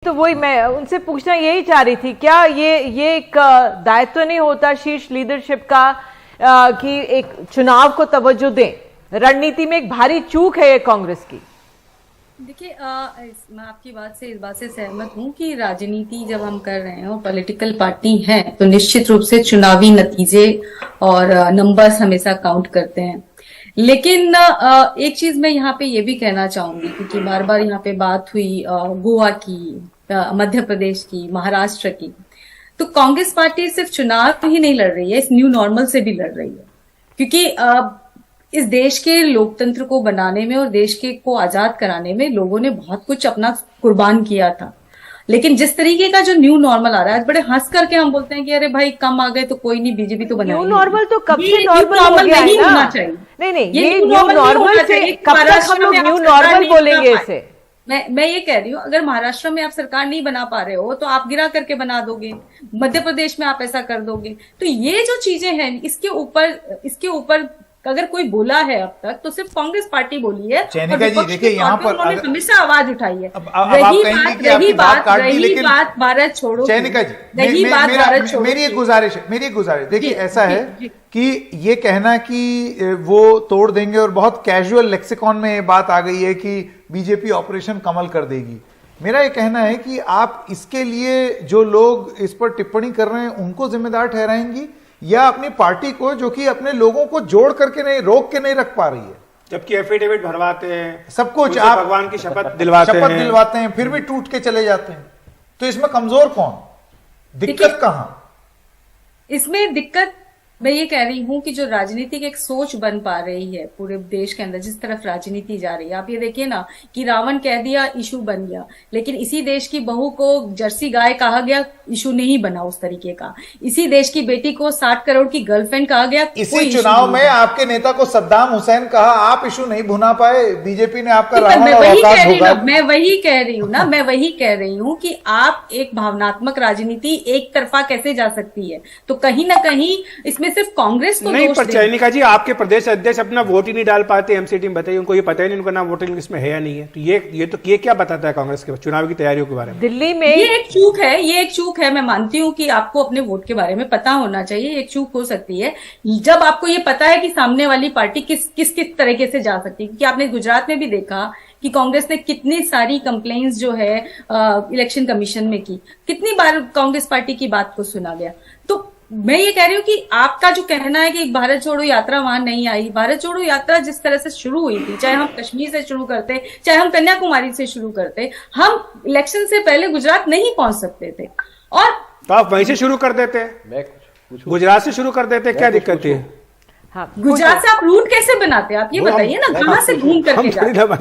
तो वही मैं उनसे पूछना यही चाह रही थी, क्या ये एक दायित्व नहीं होता शीर्ष लीडरशिप का कि एक चुनाव को तवज्जो दें? रणनीति में एक भारी चूक है ये कांग्रेस की। देखिए, मैं आपकी बात से इस बात से सहमत हूँ कि राजनीति जब हम कर रहे हैं और पॉलिटिकल पार्टी हैं तो निश्चित रूप से चुनावी नतीजे और नंबर्स हमेशा काउंट करते हैं। लेकिन एक चीज मैं यहाँ पे ये भी कहना चाहूंगी, क्योंकि बार बार यहाँ पे बात हुई गोवा की, मध्य प्रदेश की, महाराष्ट्र की, तो कांग्रेस पार्टी सिर्फ चुनाव ही नहीं लड़ रही है, इस न्यू नॉर्मल से भी लड़ रही है। क्योंकि इस देश के लोकतंत्र को बनाने में और देश के को आजाद कराने में लोगों ने बहुत कुछ अपना कुर्बान किया था। लेकिन जिस तरीके का जो न्यू नॉर्मल आ रहा है, बड़े हंस करके हम बोलते हैं कि अरे भाई कम आ गए तो कोई नहीं, बीजेपी तो बनाएगी। न्यू नॉर्मल तो कब से नॉर्मल हो गया नहीं है ना? होना चाहिए। नहीं, ये न्यू नॉर्मल से कब तक हम लोग न्यू नॉर्मल बोलेंगे इसे? मैं ये कह रही हूँ, अगर महाराष्ट्र में आप सरकार नहीं बना पा रहे हो तो आप गिरा करके बना दोगे, मध्य प्रदेश में आप ऐसा कर दोगे। तो ये जो चीजें हैं, इसके ऊपर अगर कोई बोला है अब तक तो सिर्फ कांग्रेस पार्टी बोली है। चैनिका जी देखिए, यहाँ पर उन्होंने हमेशा आवाज उठाई है। रही बात भारत छोड़ो, चैनिका जी, मेरी एक गुजारिश देखिए, ऐसा है कि ये कहना कि वो तोड़ देंगे, और बहुत कैजुअल लेक्सिकॉन में ये बात आ गई है कि बीजेपी ऑपरेशन कमल कर देगी। मेरा ये कहना है कि आप इसके लिए जो लोग इस पर टिप्पणी कर रहे हैं उनको जिम्मेदार ठहराएंगी, या अपनी पार्टी को, जो कि अपने लोगों को जोड़ करके नहीं, रोक के नहीं रख पा रही है? जबकि एफिडेविट भरवाते हैं, सब कुछ आप भगवान की शपथ दिलवाते हैं, फिर भी टूट के चले जाते हैं। तो इसमें कमजोर कौन? दिक्कत कहां? इसमें दिक्कत मैं ये कह रही हूँ कि जो राजनीतिक एक सोच बन पा रही है पूरे देश के अंदर, जिस तरफ राजनीति जा रही है, आप ये देखिए ना कि रावण कह दिया इशू बन गया, लेकिन इसी देश की बहू को जर्सी गाय कहा गया, इशू नहीं बना उस तरीके का। इसी देश की बेटी को 60 करोड़ की गर्लफ्रेंड कहा गया। इसी चुनाव में आपके नेता को सद्दाम हुसैन कहा, आप इशू नहीं भुना पाए, बीजेपी ने आपका रावण मैं वही कह रही हूँ कि आप एक भावनात्मक राजनीति एक तरफा कैसे जा सकती है? तो कहीं ना कहीं इसमें सिर्फ कांग्रेस को नहीं, पर चैनिका जी आपके प्रदेश अध्यक्ष अपना वोट ही नहीं डाल पाते एमसीडी में, बताइए, उनको ये पता ही नहीं उनका नाम वोटिंग लिस्ट में है या नहीं है। तो ये क्या बताता है कांग्रेस के चुनाव की तैयारियों के बारे में? दिल्ली में ये एक चूक है। मैं मानती हूँ कि आपको अपने वोट के बारे में पता होना चाहिए, एक चूक हो सकती है जब आपको ये पता है कि सामने वाली पार्टी किस तरीके से जा सकती है। क्योंकि आपने गुजरात में भी देखा कि कांग्रेस ने कितनी सारी कंप्लेंट्स जो है इलेक्शन कमीशन में की, कितनी बार कांग्रेस पार्टी की बात को सुना गया। तो मैं ये कह रही हूँ कि आपका जो कहना है कि भारत छोड़ो यात्रा वहां नहीं आई, भारत छोड़ो यात्रा जिस तरह से शुरू हुई थी, चाहे हम कश्मीर से शुरू करते, चाहे हम कन्याकुमारी से शुरू करते, हम इलेक्शन से पहले गुजरात नहीं पहुंच सकते थे, और तो आप वहीं से शुरू कर देते, गुजरात से शुरू कर देते, क्या दिक्कत थी? गुजरात से आप रूट कैसे बनाते? आप ये बताइए ना, कहां से घूम करके जाते?